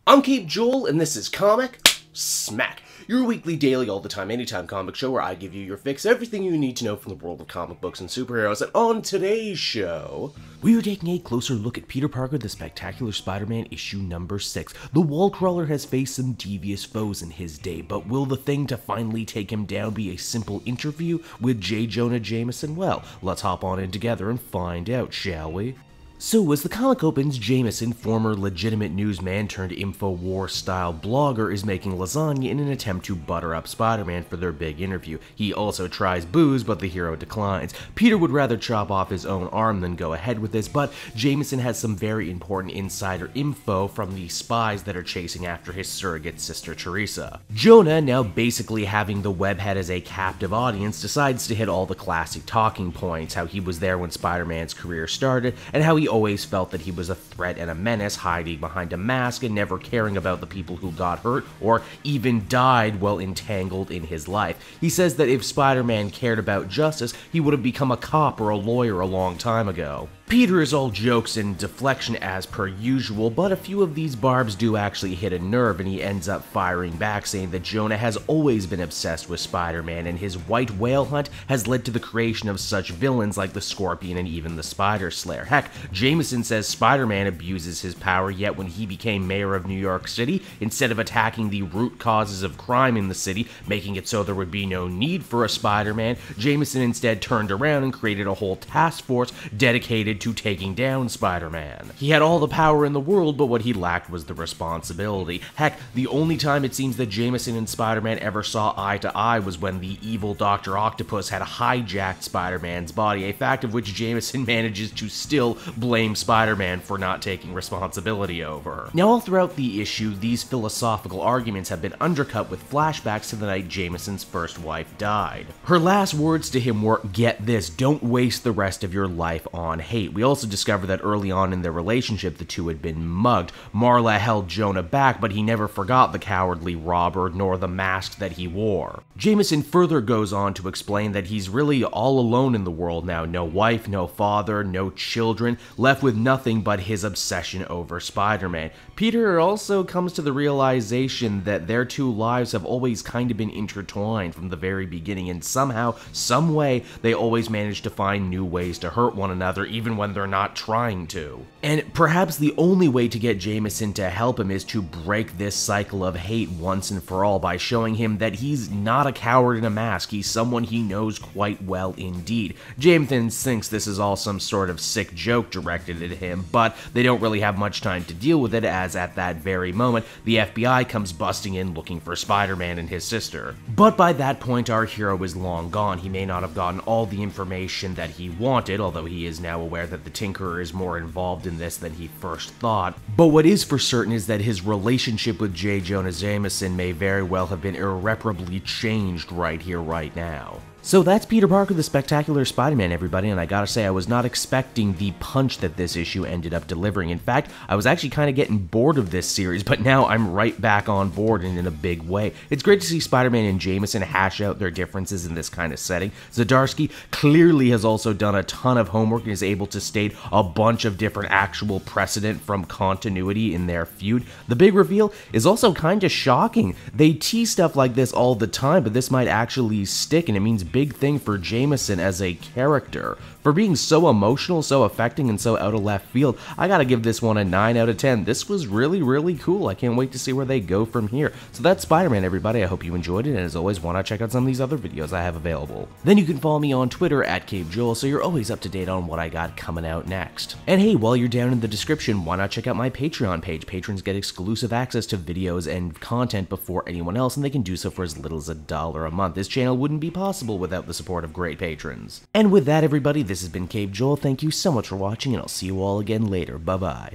I'm Cape Joel, and this is Comic Smack, your weekly, daily, all the time, anytime comic show where I give you your fix, everything you need to know from the world of comic books and superheroes. And on today's show, we are taking a closer look at Peter Parker, the Spectacular Spider-Man issue number 6. The wall crawler has faced some devious foes in his day, but will the thing to finally take him down be a simple interview with Jonah Jameson? Well, let's hop on in together and find out, shall we? So, as the comic opens, Jameson, former legitimate newsman turned InfoWars-style blogger, is making lasagna in an attempt to butter up Spider-Man for their big interview. He also tries booze, but the hero declines. Peter would rather chop off his own arm than go ahead with this, but Jameson has some very important insider info from the spies that are chasing after his surrogate sister Teresa. Jonah, now basically having the webhead as a captive audience, decides to hit all the classic talking points, how he was there when Spider-Man's career started, and how he always felt that he was a threat and a menace, hiding behind a mask and never caring about the people who got hurt or even died while entangled in his life. He says that if Spider-Man cared about justice, he would have become a cop or a lawyer a long time ago. Peter is all jokes and deflection as per usual, but a few of these barbs do actually hit a nerve, and he ends up firing back, saying that Jonah has always been obsessed with Spider-Man, and his white whale hunt has led to the creation of such villains like the Scorpion and even the Spider Slayer. Heck, Jameson says Spider-Man abuses his power, yet when he became mayor of New York City, instead of attacking the root causes of crime in the city, making it so there would be no need for a Spider-Man, Jameson instead turned around and created a whole task force dedicated to taking down Spider-Man. He had all the power in the world, but what he lacked was the responsibility. Heck, the only time it seems that Jameson and Spider-Man ever saw eye to eye was when the evil Dr. Octopus had hijacked Spider-Man's body, a fact of which Jameson manages to still blame Spider-Man for not taking responsibility over. Now, all throughout the issue, these philosophical arguments have been undercut with flashbacks to the night Jameson's first wife died. Her last words to him were, "Get this, don't waste the rest of your life on hate." We also discover that early on in their relationship, the two had been mugged. Marla held Jonah back, but he never forgot the cowardly robber nor the mask that he wore. Jameson further goes on to explain that he's really all alone in the world now. No wife, no father, no children, left with nothing but his obsession over Spider-Man. Peter also comes to the realization that their two lives have always kind of been intertwined from the very beginning, and somehow, some way, they always manage to find new ways to hurt one another, even when they're not trying to. And perhaps the only way to get Jameson to help him is to break this cycle of hate once and for all by showing him that he's not a coward in a mask, he's someone he knows quite well indeed. Jameson thinks this is all some sort of sick joke directed at him, but they don't really have much time to deal with it, as at that very moment, the FBI comes busting in looking for Spider-Man and his sister. But by that point, our hero is long gone. He may not have gotten all the information that he wanted, although he is now aware that the Tinkerer is more involved in this than he first thought. But what is for certain is that his relationship with Jonah Jameson may very well have been irreparably changed right here, right now. So that's Peter Parker, the Spectacular Spider-Man, everybody, and I gotta say, I was not expecting the punch that this issue ended up delivering. In fact, I was actually kind of getting bored of this series, but now I'm right back on board and in a big way. It's great to see Spider-Man and Jameson hash out their differences in this kind of setting. Zdarsky clearly has also done a ton of homework and is able to state a bunch of different actual precedent from continuity in their feud. The big reveal is also kind of shocking. They tease stuff like this all the time, but this might actually stick, and it means big thing for Jameson as a character. For being so emotional, so affecting, and so out of left field, I gotta give this one a 9 out of 10. This was really, really cool. I can't wait to see where they go from here. So that's Spider-Man, everybody. I hope you enjoyed it, and as always, why not check out some of these other videos I have available. Then you can follow me on Twitter at CapeJoel, so you're always up to date on what I got coming out next. And hey, while you're down in the description, why not check out my Patreon page? Patrons get exclusive access to videos and content before anyone else, and they can do so for as little as $1 a month. This channel wouldn't be possible without the support of great patrons. And with that, everybody, this has been Cape Joel. Thank you so much for watching, and I'll see you all again later. Bye-bye.